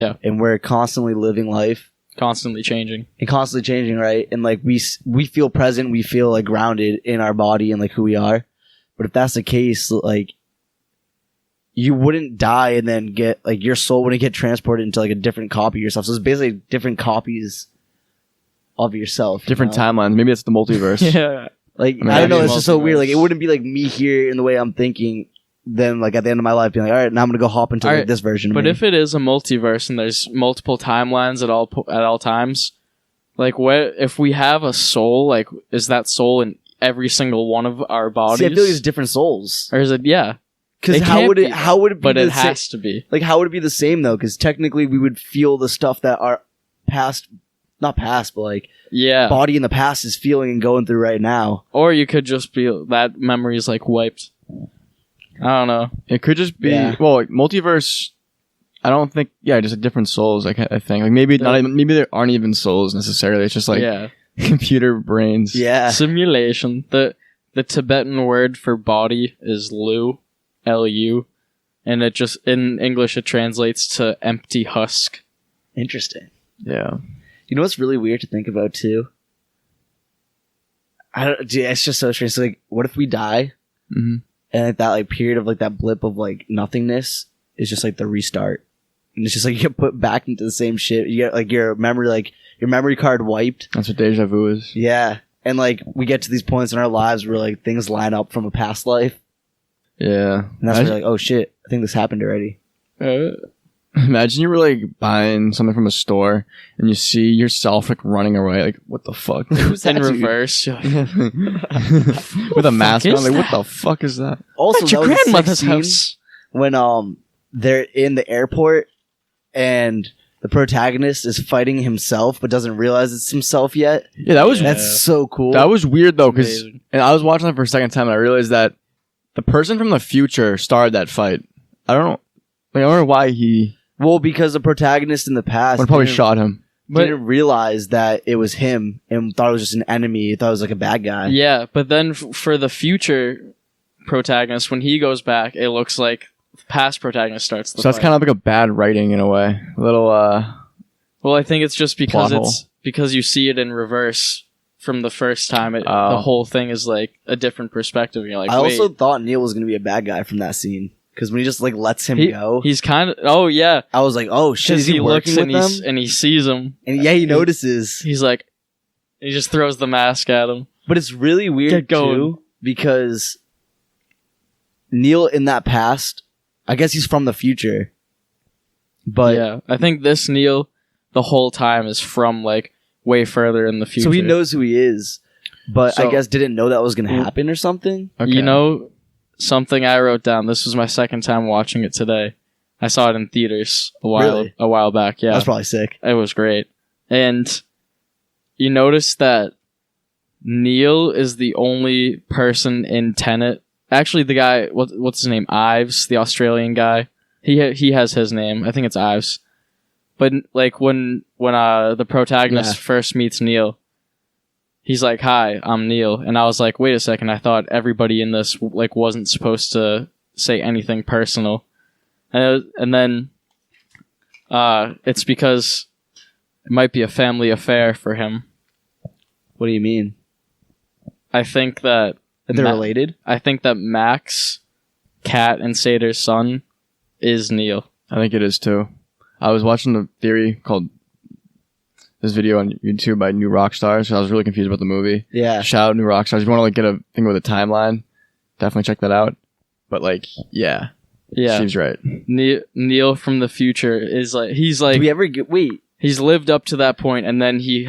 Yeah. And we're constantly living life. Constantly changing. And constantly changing, right? And like we feel present, we feel like grounded in our body and like who we are. But if that's the case, like you wouldn't die and then get like your soul wouldn't get transported into like a different copy of yourself. So it's basically different copies of yourself. Different timelines. Maybe it's the multiverse. Yeah. Like I mean, I don't know, it's just so multiverse. weird. Like it wouldn't be like me here in the way I'm thinking. Then like at the end of my life, being like, all right, now I'm gonna go hop into like, this version. Of But me. if it is a multiverse and there's multiple timelines at all times, like what if we have a soul? Like, is that soul in every single one of our bodies? See, I feel like it's different souls. Or is it? Yeah, Because It how can't would be, it? How would it be? but the it sa- has to be. Like how would it be the same though? Because technically we would feel the stuff that our past, not past, but like Yeah. body in the past is feeling and going through right now. Or you could just be that memory is like wiped. I don't know. It could just be Yeah. well, like, multiverse. I don't think. Yeah, just like different souls. I think like maybe not even. Maybe there aren't even souls necessarily. It's just like Yeah. computer brains. Yeah. Simulation. The Tibetan word for body is lu, Lu, and it just in English it translates to empty husk. Interesting. Yeah. You know what's really weird to think about too? Dude, it's just so strange. So, like, what if we die hmm and like, that like period of like that blip of like nothingness is just like the restart, and it's just like you get put back into the same shit. You get like your memory card wiped. That's what deja vu is. Yeah, and like we get to these points in our lives where like things line up from a past life, Yeah. and that's where you're like, oh shit, I think this happened already. Imagine you were like buying something from a store and you see yourself like running away. Like, what the fuck? Who's In that dude? reverse. You're like, With a mask is on. Like, what that? the fuck is that? Also, At your that was a sick grandmother's scene house. when they're in the airport and the protagonist is fighting himself but doesn't realize it's himself yet. Yeah, that was That's so cool. that was weird though, because Amazing. and I was watching that for a second time and I realized that the person from the future started that fight. I don't know. Like, I don't know why he well, because the protagonist in the past would probably didn't- shot him. didn't realize that it was him and thought it was just an enemy. Thought it was like a bad guy. Yeah, but then for the future protagonist, when he goes back, it looks like the past protagonist starts the So that's fight. kind of like a bad writing in a way. A little Well, I think it's just because Plot it's because you see it in reverse from the first time. Oh. The whole thing is like a different perspective. You're like, I wait, also thought Neil was going to be a bad guy from that scene because when he just like lets him go, he's kind of. Oh yeah, I was like, oh shit, is because he working with them? and he sees him. And yeah, he notices. He's like, he just throws the mask at him. But it's really weird Get going. too because Neil in that past, I guess he's from the future. But yeah, I think this Neil, the whole time is from like way further in the future. so he knows who he is, but I So- guess didn't know that was going to happen or something. okay. You know, something I wrote down. This was my second time watching it today. I saw it in theaters Really? a while back. Yeah, That's probably sick. it was great. And you notice that Neil is the only person in Tenet. Actually, the guy, what's his name? Ives, the Australian guy. He has his name. I think it's Ives. But like when the protagonist Yeah. first meets Neil, he's like, "Hi, I'm Neil," and I was like, "Wait a second! I thought everybody in this like wasn't supposed to say anything personal," and then it's because it might be a family affair for him. What do you mean? I think that That they're Ma- related? I think that Max, Kat, and Sater's son is Neil. I think it is too. I was watching the theory called this video on YouTube by New Rockstars. So I was really confused about the movie. Yeah. Shout out New Rockstars. If you want to like get a thing with a timeline, definitely check that out. But like, yeah, Yeah, she's right. Neil from the future is like he's Do like we ever get? Wait, he's lived up to that point, and then he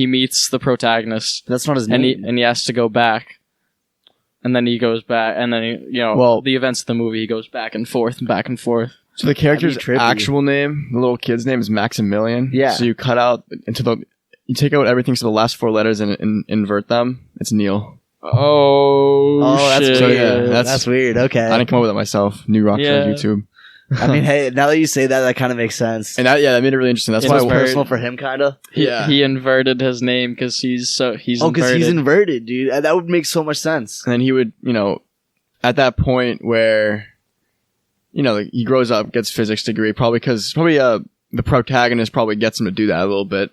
meets the protagonist, that's not his and name. he has to go back, and then he goes back, and then Well- the events of the movie he goes back and forth and back and forth. So the character's That'd be trippy. actual name, the little kid's name, is Maximilian. Yeah. So you cut out you take out everything to the last four letters and invert them. It's Neil. Oh, that's shit! So, weird. yeah, that's, that's- weird. Okay. I didn't come up with it myself. New Rockstars Yeah. YouTube. I mean, hey, now that you say that, that kind of makes sense. And that made it really interesting. That's It's why just I personal for him, kind of. He inverted his name because he's Oh, because inverted. he's inverted, dude. That would make so much sense. And then he would, at that point where, like he grows up, gets physics degree, probably the protagonist probably gets him to do that a little bit.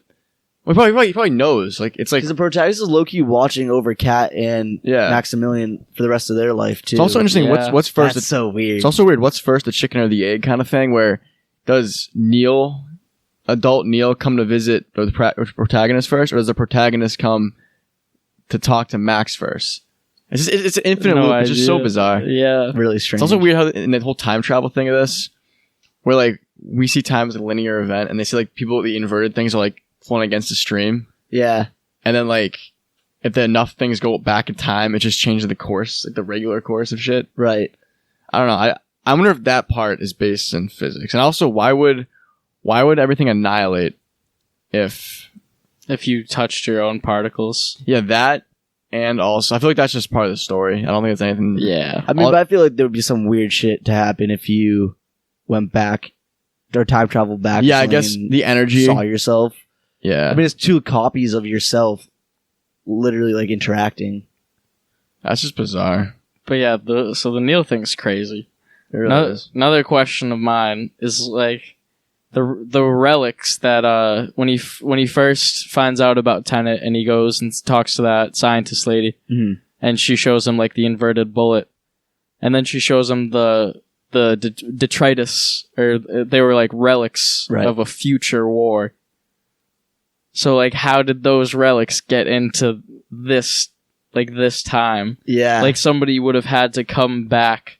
Well, he probably knows. Like it's like Because the protagonist is low-key watching over Kat and Maximilian for the rest of their life, too. It's also interesting. Yeah. What's first? That's so weird. It's also weird. What's first, the chicken or the egg kind of thing? Where does adult Neil, come to visit the protagonist first, or does the protagonist come to talk to Max first? It's an infinite loop. It's just so bizarre. Yeah. Really strange. It's also weird how in the whole time travel thing of this, where like we see time as a linear event, and they say like people with the inverted things are like flowing against the stream. Yeah. And then like if enough things go back in time, it just changes the course, like the regular course of shit. Right. I don't know. I wonder if that part is based in physics, and also why would everything annihilate if you touched your own particles? Yeah, that, and also I feel like that's just part of the story. I don't think it's anything. Yeah. I mean, but I feel like there would be some weird shit to happen if you went back or time traveled back. Yeah, I guess the energy. Saw yourself. Yeah. I mean, it's two copies of yourself literally like interacting. That's just bizarre. But yeah, so the Neil thing's crazy. It really is. Another question of mine is like the relics that when he first finds out about Tenet and he goes and talks to that scientist lady, and she shows him like the inverted bullet, and then she shows him the detritus, or they were like relics of a future war. So like, how did those relics get into this time? Yeah, like somebody would have had to come back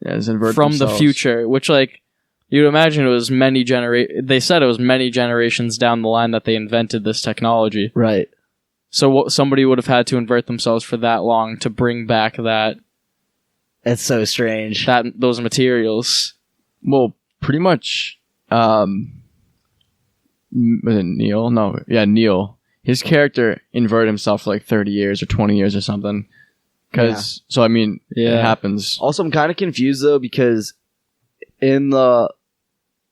from the future, which like you'd imagine it was they said it was many generations down the line that they invented this technology. Right. So somebody would have had to invert themselves for that long to bring back that. It's so strange. Those materials. Well, pretty much. Was it Neil? No, yeah, Neil. His character inverted himself for like 30 years or 20 years or something. So I mean, it happens. Also, I'm kind of confused though, because in the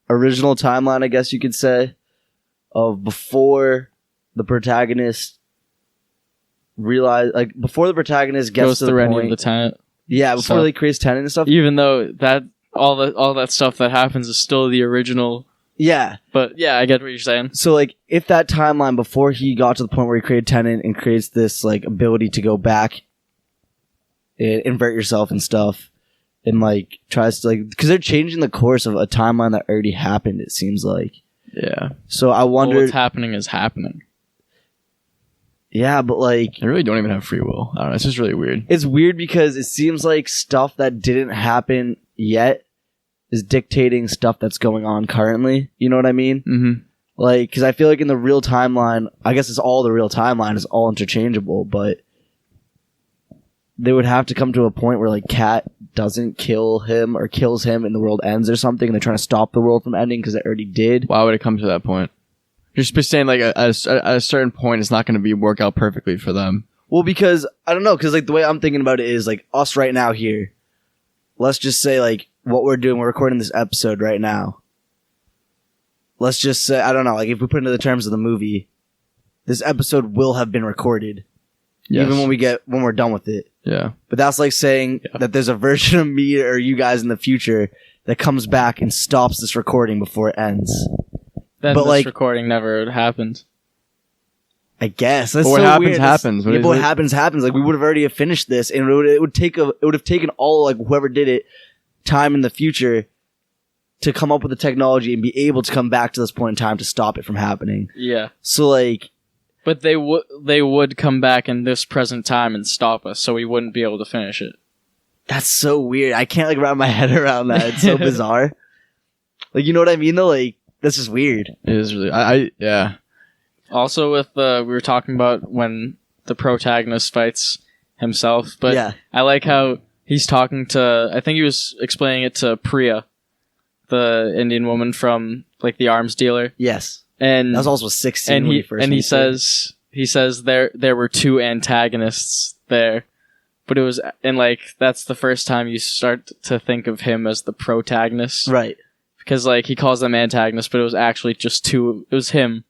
original timeline, I guess you could say, of before the protagonist before the protagonist gets to the point of the Tenet. Yeah, before they create Tenet and stuff. Even though that all that stuff that happens is still the original. Yeah. But yeah, I get what you're saying. So like, if that timeline before he got to the point where he created Tenet and creates this like ability to go back and invert yourself and stuff, and like tries to like, because they're changing the course of a timeline that already happened, it seems like. Yeah. So I wonder, what's happening is happening. Yeah, but like, they really don't even have free will. I don't know. It's just really weird. It's weird because it seems like stuff that didn't happen yet is dictating stuff that's going on currently. You know what I mean? Mm-hmm. Like, because I feel like in the real timeline, I guess it's all the real timeline is all interchangeable, but they would have to come to a point where like Kat doesn't kill him or kills him and the world ends or something, and they're trying to stop the world from ending because it already did. Why would it come to that point? You're just saying like at a certain point, it's not going to work out perfectly for them. Well, because I don't know, because like the way I'm thinking about it is like us right now here. Let's just say like what we're doing, we're recording this episode right now. Let's just say, I don't know, like if we put into the terms of the movie, this episode will have been recorded. Yes. Even when we're done with it. Yeah. But that's like saying that there's a version of me or you guys in the future that comes back and stops this recording before it ends. Then but this like, recording never happened. I guess. That's but what so happens weird. happens. But what happens happens. Like we would have already finished this, and it would have taken all like whoever did it time in the future to come up with the technology and be able to come back to this point in time to stop it from happening. Yeah. So like, but they would come back in this present time and stop us, so we wouldn't be able to finish it. That's so weird. I can't like wrap my head around that. It's so bizarre. Like, you know what I mean though? Like, that's just weird. It is really. Yeah. Also, with we were talking about when the protagonist fights himself, but yeah. I like how he's talking to. I think he was explaining it to Priya, the Indian woman from like the arms dealer. Yes, and that was also 16. And he says there were two antagonists there, but it was like that's the first time you start to think of him as the protagonist, right? Because like he calls them antagonists, but it was actually just two. It was him.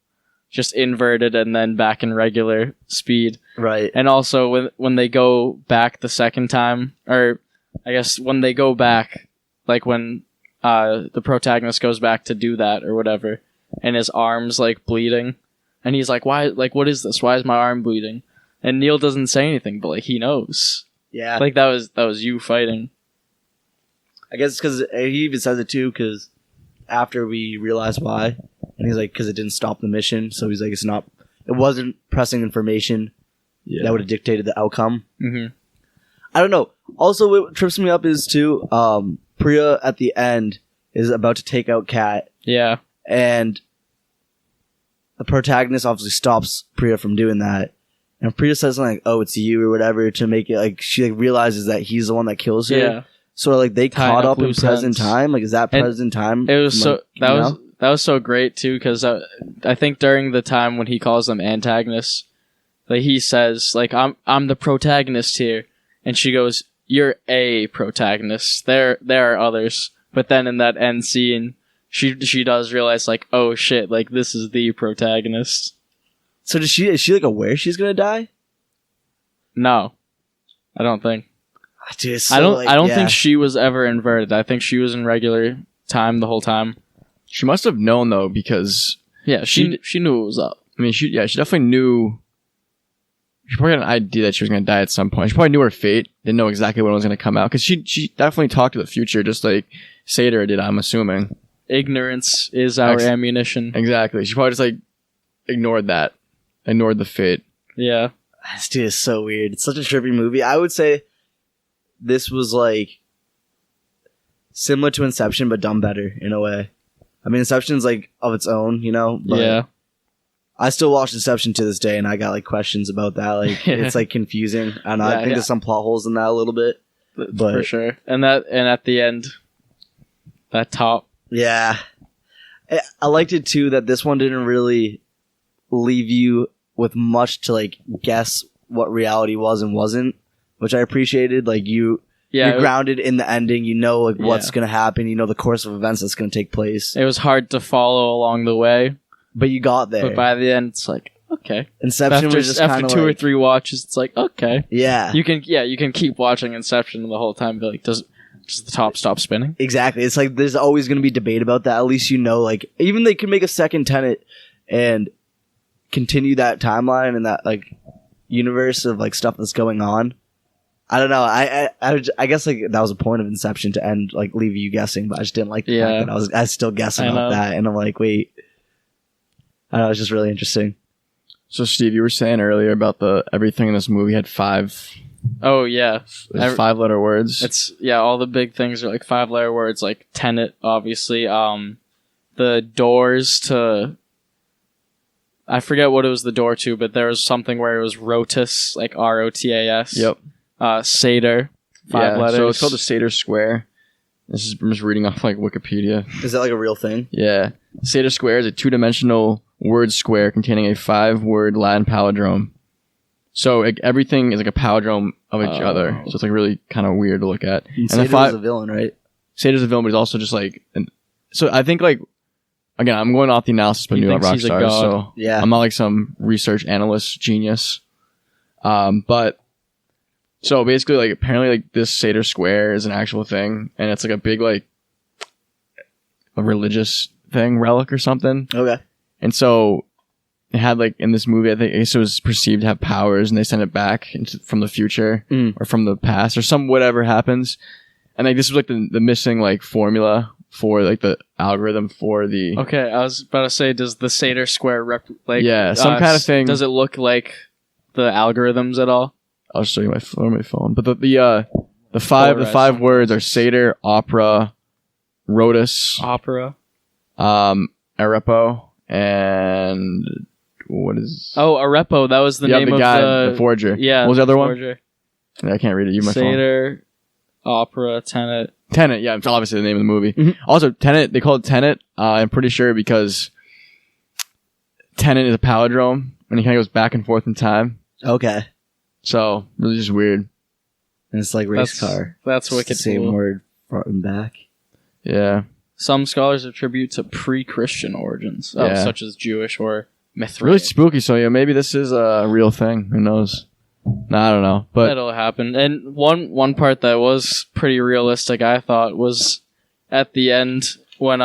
Just inverted and then back in regular speed. Right. And also when they go back the second time, or I guess when they go back, like when the protagonist goes back to do that or whatever, and his arm's like bleeding, and he's like, "Why? Like, what is this? Why is my arm bleeding?" And Neil doesn't say anything, but like he knows. Yeah. Like that was you fighting. I guess it's because he even says it too. Because after we realize why, and he's like, because it didn't stop the mission. So he's like, it wasn't pressing information that would have dictated the outcome. Mm-hmm. I don't know. Also, what trips me up is too, Priya at the end is about to take out Kat, Yeah. and the protagonist obviously stops Priya from doing that. And Priya says something like, "Oh, it's you," or whatever, to make it like she like realizes that he's the one that kills her. Yeah. So like they Tying caught up up in loose present ends. time. Like, is that And present time? It was from, so that was so great too, because I think during the time when he calls them antagonists, like he says like I'm the protagonist here, and she goes, "You're a protagonist. There are others." But then in that end scene, she does realize like, oh shit, like this is the protagonist. So is she like aware she's gonna die? No, I don't think. Dude, it's I so, don't yeah. think she was ever inverted. I think she was in regular time the whole time. She must have known though, because Yeah, she knew it was up. I mean, she definitely knew. She probably had an idea that she was going to die at some point. She probably knew her fate. Didn't know exactly when it was going to come out, because she definitely talked to the future, just like Sator did. I'm assuming. Ignorance is our ammunition. Exactly. She probably just like ignored the fate. Yeah. This dude is so weird. It's such a trippy movie. I would say this was like similar to Inception, but done better in a way. I mean, Inception's like of its own, you know? But Yeah. I still watch Inception to this day, and I got like questions about that. Like, it's like confusing. And I think there's some plot holes in that a little bit. But for sure. And at the end, that top. yeah. I liked it too that this one didn't really leave you with much to like guess what reality was and wasn't, which I appreciated. Like you're grounded in the ending. You know like what's gonna happen. You know the course of events that's gonna take place. It was hard to follow along the way, but you got there. but by the end, it's like okay. Inception After was just kind of two or like, three watches, it's like okay. yeah, You can keep watching Inception the whole time. And be like, does the top stop spinning? exactly. It's like there's always gonna be debate about that. At least you know, like even they could make a second Tenet and continue that timeline and that like universe of like stuff that's going on. I don't know. I guess like that was a point of Inception to end like leave you guessing, but I just didn't like the fact that I was still guessing about that, and I'm like, wait. I don't know. It's just really interesting. So Steve, you were saying earlier about everything in this movie had 5 Oh yeah, 5-letter words. It's all the big things are like 5-letter words, like Tenet, obviously. The doors to, I forget what it was the door to, but there was something where it was Rotas, like Rotas. Yep. Sator, 5 letters. So it's called the Sator Square. I'm just reading off like Wikipedia. Is that like a real thing? Yeah. Sator Square is a 2-dimensional word square containing a 5-word Latin palindrome. So everything is like a palindrome of each other. So it's like really kind of weird to look at. And Sator's a villain, right? Sator's a villain, but he's also just like... So I think like... Again, I'm going off the analysis by He New York thinks he's a Rockstars, god. so Yeah. I'm not like some research analyst genius. But... So basically, like, apparently, like, this Sator Square is an actual thing, and it's like a big, like, a religious thing, relic or something. Okay. And so it had, like, in this movie, I think it was perceived to have powers, and they sent it back from the future or from the past or whatever happens. And like this was like the missing like formula for like the algorithm for the. Okay, I was about to say, does the Sator Square some kind of thing? Does it look like the algorithms at all? I'll show you my phone. But the 5 words are Sator, opera, Rotus, Opera. Arepo, and what is? Oh, Arepo. That was the name the of guy, the forger. Yeah. What was the other one? Forger. I can't read it. You my phone. Sator, Opera, Tenet. Tenet. Yeah, it's obviously the name of the movie. Mm-hmm. Also, Tenet. They call it Tenet. I'm pretty sure because Tenet is a palindrome, and he kind of goes back and forth in time. Okay. So really just weird. And it's like race car. That's It's wicked the same cool. word front and back. Yeah. Some scholars attribute to pre-Christian origins, such as Jewish or Mithraistic. Really spooky. So yeah, maybe this is a real thing. Who knows? No, I don't know. But That'll happen. And one part that was pretty realistic, I thought, was at the end when